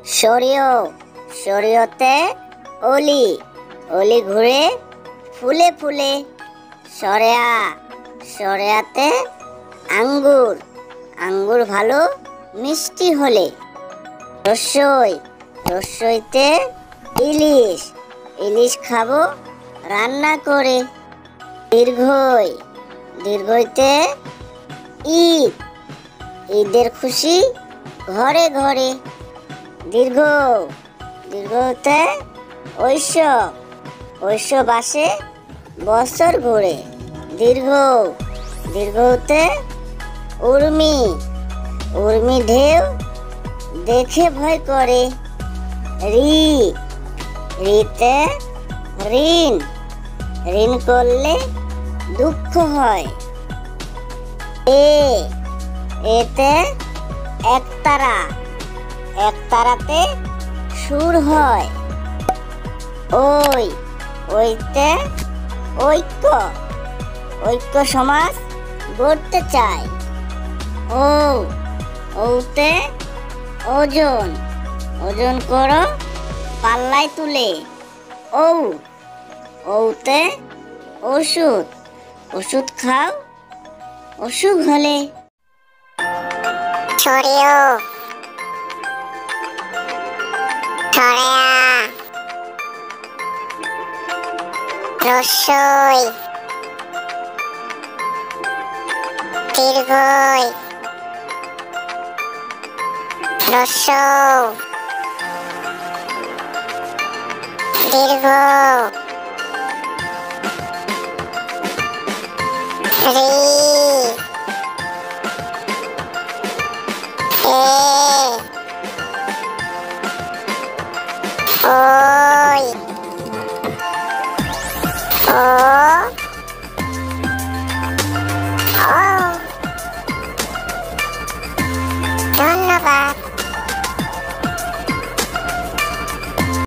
সরিয় সরিয়তে অলি অলি ঘুরে ফুলে ফুলে। সরেয়া সরেয়াতে আঙ্গুর আঙ্গুর ভালো মিষ্টি হলে। রসই রসইতে ইলিশ ইলিশ খাবো রান্না করে। দীর্ঘই দীর্ঘইতে ঈদ ঈদের খুশি ঘরে ঘরে। দীর্ঘ দীর্ঘতে ঐশব ঐশব আসে বছর ঘুরে। দীর্ঘ দীর্ঘতে উর্মি উর্মি ঢেউ দেখে ভয় করে। রি রিতে ঋণ ঋণ করলে দুঃখ হয়। এতে একতারা একতারাতে সুর হয়। ওইতে ঐক্য ঐক্য সমাজ গড়তে চায়। ওতে ওজন ওজন করো পাল্লায় তুলে। ওতে ওষুধ ওষুধ খাও অসুখ হলে। সরিয় সরেয়া রসই দীর্ঘই রসৌ দীর্ঘ রি এ